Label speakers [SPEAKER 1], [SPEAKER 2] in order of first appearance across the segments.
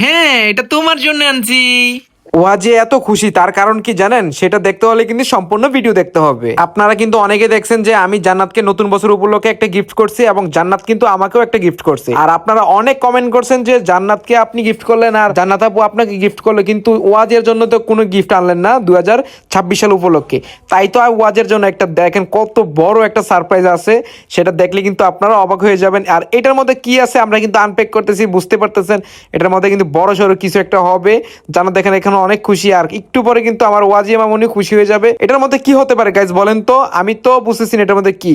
[SPEAKER 1] হ্যাঁ, এটা তোমার জন্য আনছি।
[SPEAKER 2] ওয়া যে এত খুশি তার কারণ কি জানেন? সেটা দেখতে হলে কিন্তু সম্পূর্ণ ভিডিও দেখতে হবে। আপনারা কিন্তু অনেকে দেখছেন যে আমি জান্নাতকে নতুন বছর উপলক্ষে একটা গিফট করছি এবং জান্নাত কিন্তু আমাকেও একটা গিফট করছে। আর আপনারা অনেক কমেন্ট করছেন যে জান্নাতকে আপনি গিফট করলেন আর জান্নাত আপু আপনাকে গিফট করলো, কিন্তু ওয়াজের জন্য তো কোনো গিফট আনলেন না 2026 সাল উপলক্ষে। তাই তো ওয়াজের জন্য একটা দেখেন কত বড় একটা সারপ্রাইজ আছে, সেটা দেখলে কিন্তু আপনারা অবাক হয়ে যাবেন। আর এটার মধ্যে কি আছে আমরা কিন্তু আনপ্যাক করতেছি, বুঝতে পারতেছেন এটার মধ্যে কিন্তু বড় সড়ো কিছু একটা হবে। জান্নাত দেখেন এখানে অনেক খুশি, আর একটু পরে কিন্তু আমার ওয়াজিয়া মামুনি খুশি হয়ে যাবে। এটার মধ্যে কি হতে পারে গাইজ বলেন তো? আমি তো বুঝতেছি না এটার মধ্যে কি।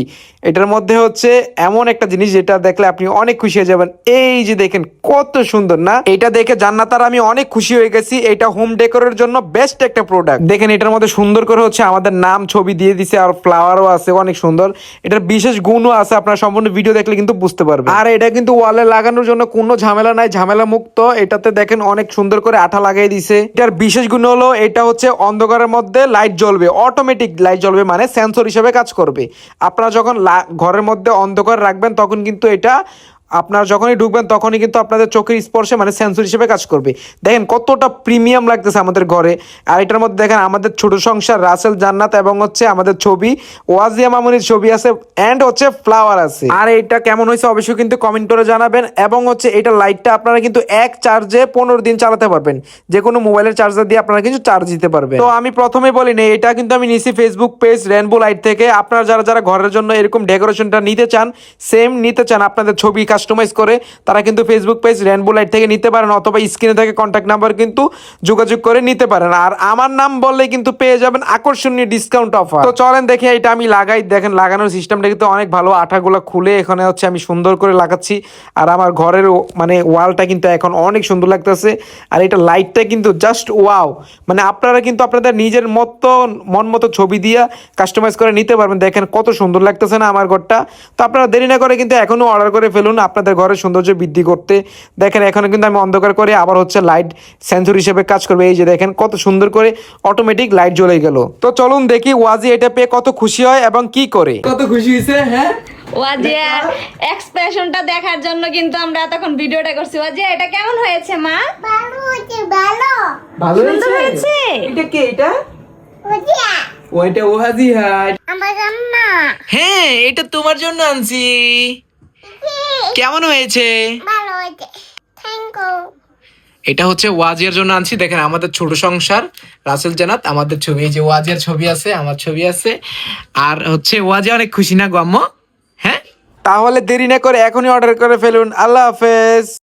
[SPEAKER 2] এটার মধ্যে হচ্ছে এমন একটা জিনিস যেটা দেখলে আপনি অনেক খুশি হয়ে যাবেন। এই যে দেখেন কত সুন্দর না, এটা দেখে জান্নাত আর আমি অনেক খুশি হয়ে গেছি। এটা হোম ডেকোরের জন্য বেস্ট একটা প্রোডাক্ট। দেখেন এটার মধ্যে সুন্দর করে হচ্ছে আমাদের নাম ছবি দিয়ে দিছে, আর ফ্লাওয়ারও আছে অনেক সুন্দর। এটার বিশেষ গুণও আছে, আপনারা সম্পূর্ণ ভিডিও দেখলে কিন্তু বুঝতে পারবেন। আর এটা কিন্তু ওয়ালে লাগানোর জন্য কোনো ঝামেলা নাই, ঝামেলা মুক্ত। এটাতে দেখেন অনেক সুন্দর করে আঠা লাগাই দিছে। এটার বিশেষ গুণ হলো এটা হচ্ছে অন্ধকারের মধ্যে লাইট জ্বলবে, অটোমেটিক লাইট জ্বলবে, মানে সেন্সর হিসেবে কাজ করবে। আপনারা যখন ঘরের মধ্যে অন্ধকার রাখবেন তখন কিন্তু এটা আপনারা যখনই ঢুকবেন তখনই কিন্তু আপনাদের চোখের স্পর্শে মানে সেন্সর হিসেবে কাজ করবে। দেখেন কতটা প্রিমিয়াম লাগতেছে আমাদের ঘরে। আর এটার মধ্যে দেখেন আমাদের ছোট সংসার, রাসেল, জান্নাত এবং হচ্ছে আমাদের ছবি, ওয়াজিয়া মামুনির ছবি আছে, এন্ড হচ্ছে ফ্লাওয়ার আছে। আর এটা কেমন হয়েছে অবশ্যই কিন্তু কমেন্ট করে জানাবেন। এবং হচ্ছে এটা লাইটটা আপনারা কিন্তু এক চার্জে 15 দিন চালাতে পারবেন, যে কোনো মোবাইলের চার্জার দিয়ে আপনারা কিন্তু চার্জ দিতে পারবেন। তো আমি প্রথমে বলি না, এটা কিন্তু আমি নিছি ফেসবুক পেজ রেনবো লাইট থেকে। আপনারা যারা যারা ঘরের জন্য এরকম ডেকোরেশনটা নিতে চান, সেম নিতে চান আপনাদের ছবি কাস্টমাইজ করে, তারা কিন্তু ফেসবুক পেজ রেনবো লাইট থেকে নিতে পারেন, অথবা স্ক্রিনে থেকে কন্ট্যাক্ট নাম্বার কিন্তু যোগাযোগ করে নিতে পারেন। আর আমার নাম বললে কিন্তু পেয়ে যাবেন আকর্ষণীয় ডিসকাউন্ট অফার। তো চলেন দেখে এটা আমি লাগাই। দেখেন লাগানোর সিস্টেমটা কিন্তু অনেক ভালো, আঠাগুলো খুলে এখানে হচ্ছে আমি সুন্দর করে লাগাচ্ছি। আর আমার ঘরের মানে ওয়ালটা কিন্তু এখন অনেক সুন্দর লাগতেছে। আর এটা লাইটটা কিন্তু জাস্ট ওয়াও, মানে আপনারা কিন্তু আপনাদের নিজের মতো মন মতো ছবি দিয়ে কাস্টমাইজ করে নিতে পারবেন। দেখেন কত সুন্দর লাগতেছে না আমার ঘরটা? তো আপনারা দেরি না করে কিন্তু এখনও অর্ডার করে ফেলুন আপনাদের ঘরের সৌন্দর্য বৃদ্ধি করতে। দেখেন এখানে কিন্তু আমি অন্ধকার করে আবার হচ্ছে লাইট সেন্সর হিসেবে কাজ করবে। এই যে দেখেন কত সুন্দর করে অটোমেটিক লাইট জ্বলে গেল। তো চলুন দেখি ওয়াজি এটা পেয়ে কত খুশি হয় এবং কি করে।
[SPEAKER 1] কত খুশি হয়েছে? হ্যাঁ,
[SPEAKER 3] ওয়াজিয়ার এক্সপ্রেশনটা দেখার জন্য কিন্তু আমরা এতক্ষণ ভিডিওটা করছি। ওয়াজিয়া এটা কেমন হয়েছে মা?
[SPEAKER 4] ভালো হয়েছে, ভালো।
[SPEAKER 1] ভালো
[SPEAKER 3] সুন্দর হয়েছে।
[SPEAKER 1] এটা কে? এটা
[SPEAKER 4] ওদিয়া
[SPEAKER 1] ওইটা ওহাজি হাট।
[SPEAKER 4] আমার আম্মা
[SPEAKER 1] হ্যাঁ, এটা তোমার জন্য আনছি। কেমন হয়েছে?
[SPEAKER 4] ভালো হয়েছে, থ্যাংক ইউ।
[SPEAKER 1] এটা হচ্ছে ওয়াজিয়ার জন্য আনছি। দেখেন আমাদের ছোট সংসার, রাসেল, জান্নাত, আমাদের ছবি। এই যে ওয়াজিয়ার ছবি আছে, আমার ছবি আছে। আর হচ্ছে ওয়াজিয়া অনেক খুশি না গো আম্মু? হ্যাঁ,
[SPEAKER 2] তাহলে দেরি না করে এখনই অর্ডার করে ফেলুন। আল্লাহ হাফেজ।